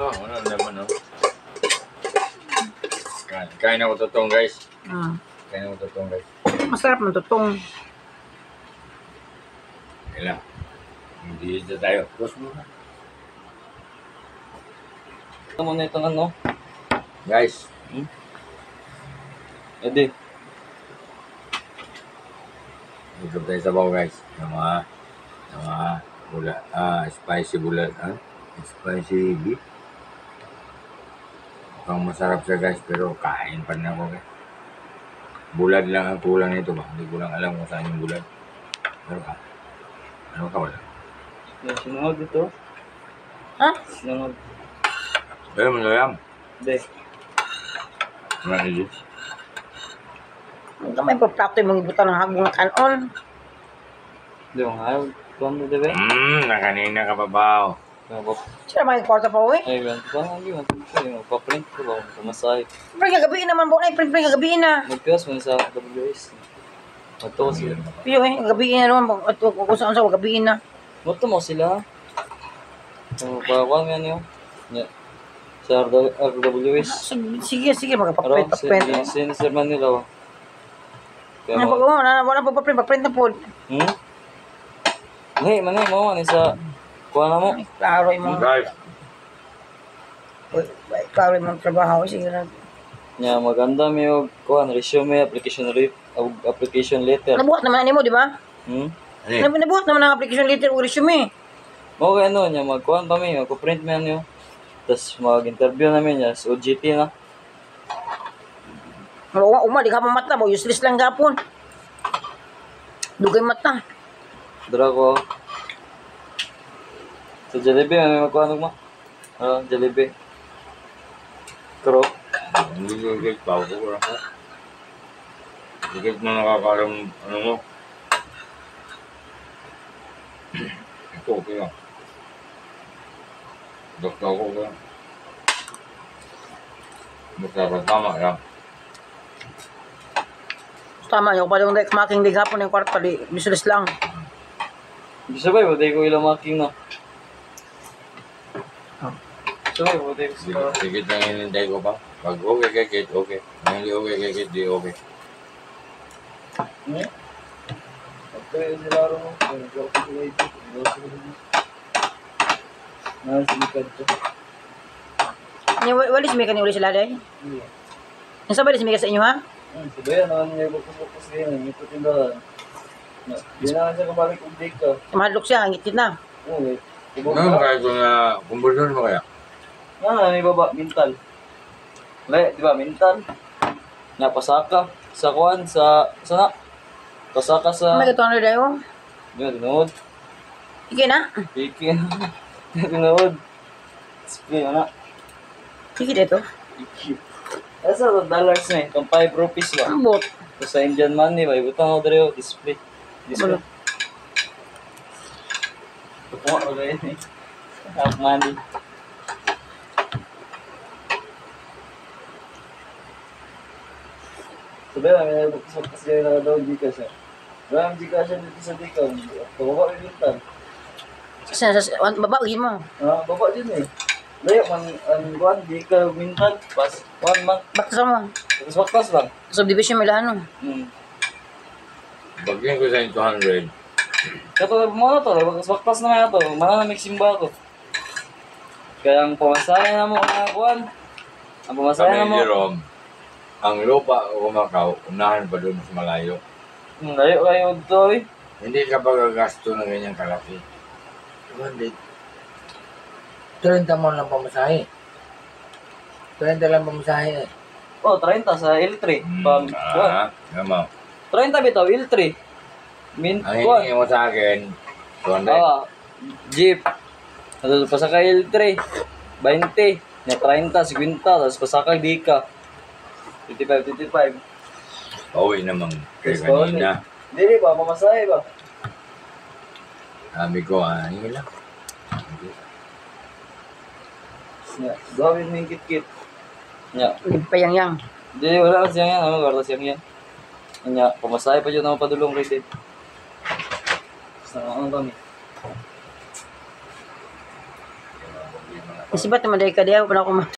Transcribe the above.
Ano naman, no? Kain ako tutong, guys. Kain ako tutong, guys. Masarap man tutong. Kailan? Hindi na tayo. Close mo na. Ito muna itong ano. Guys. Edi. Ito tayo sa bawo, guys. Yung mga spicy bulat, ha? Spicy beef. Mukhang masarap siya, guys, pero kain pa rin ako, guys. Bulad lang ang kulang nito ba? Hindi ko lang alam kung saan yung bulad. Pero ano ka wala? Sinangag dito. Ha? Sinangag. Pero malayam. Hindi. Ano hindi? Ang kamay pa plato yung mga ibutan ng hagong na kanon. Hindi mo nga. Tuwan mo, diba? Nakanina ka pa ba? Sila mga kwarta pa, uwi. Ay, ganito pa nga yun. Magpaprint ko ba? Pumasahe. Pre, kagabiin naman po na. Pre, kagabiin na. Magpiwas mo sa WS. Mato sila. Piyo kagabiin na naman. At kung saan sa kagabiin na. Mato mo sila. Pagkakuan yan yun. Sa RWS. Sige, magpaprint. Sinister man nila. Ano pa ko? Wala pa paprint na po. Hey, manay mo. Sa kuha na mo. Klaro yung mga... Guys. Klaro yung mga trabaho. Sige na. Maganda may kuha. Resume, application letter. Nabuhat naman mo, di ba? Nabuhat naman ang application letter o resume. Okay, magkuhan pa may. Magpa-print mo yan. Tapos mag-interview namin niya. Sa OJT na. Di ka pa mata mo. Useless lang gapon. Dugay mata. Dara ko. Sa Jollibee, may magkuhan mo? Jollibee. Karo. Hindi ko guys, bago ko lang ha. Hindi mo nakakalam, ano mo. Ito, okay lang. Doktor ko lang. Masarap, tama lang. Tama yung pala yung making di gapon yung kwarta. Useless lang. Hindi sabay, buday ko ilang making na. Sabay, buday ko sila. Sige lang hinintay ko pa. Pag okay, okay. Hindi okay, di okay. Okay, sila rin mo. Nasilikad ko. Walis may kani uli sila day? Iya. Yung sabay si Mika sa inyo ha? Sabayan, niya bukus-bukus din. Ito tindahan. Di na siya kabalik kung break ka. Mahadlok siya, ngit na. Oo, Ano kaya ito na, kumbulsyon mo kaya? may baba, mental. Di ba, mental? Napasaka. Sa kuwan, sana? Pasaka sa... May gato na dayo. Di ba, tinood? Sige na. Piki. Tinood. Display, anak. Sige dito. Piki. Asa $2 na eh. Itong 5 rupees ba? Ang bot. Ito sa Indian money ba? Ibutang ako dito. Display. Wala. Ito nga wala yun eh. Half money. Sabi lang, may nagbukas kayo na daw Gcash eh. Wala ang Gcash dito sa Dikaw. Pababa yung lintan. Babagin mo. Baba din eh. Layo man, ang buwan, di ka mintan. Pas, 1 month. Bakta mo. Tapos baktas lang. Subdivision may ano. Bagyan ko sa 200. Kato, mo na to. Baktas na nga to. Mana na mixing ba to? Kaya ang pamasahe na mo mga buwan. Ang pamasahe na Kami mo. ni Rom, ang lupa o Macau, unahan pa doon sa malayo. Layo kayo to eh. Hindi ka pa gagasto na ganyang kalaki. 200. 30 mo lang pamasahe. 30 lang pamasahe eh. Oh, 30 sa L3. Buwan. Gama. 30 bitaw, L3. Ang Buwan. hihingi mo sa akin, 200. Jeep. Tapos pasakay L3. 20. Na 30, 50. Tapos pasakay Dika. 55. Pauwi naman kay Yes, kanina. Hindi ba, pamasahe ba? Sabi ko, hingi lang. Gawin mo yung kit-kit. Payang-yang. Hindi, wala kasi yan. Wala siyang yan. Pamasahe pa dyan ako padulong kay Dave. Sa ano kami? Isibat naman dahil ka diya, wala ko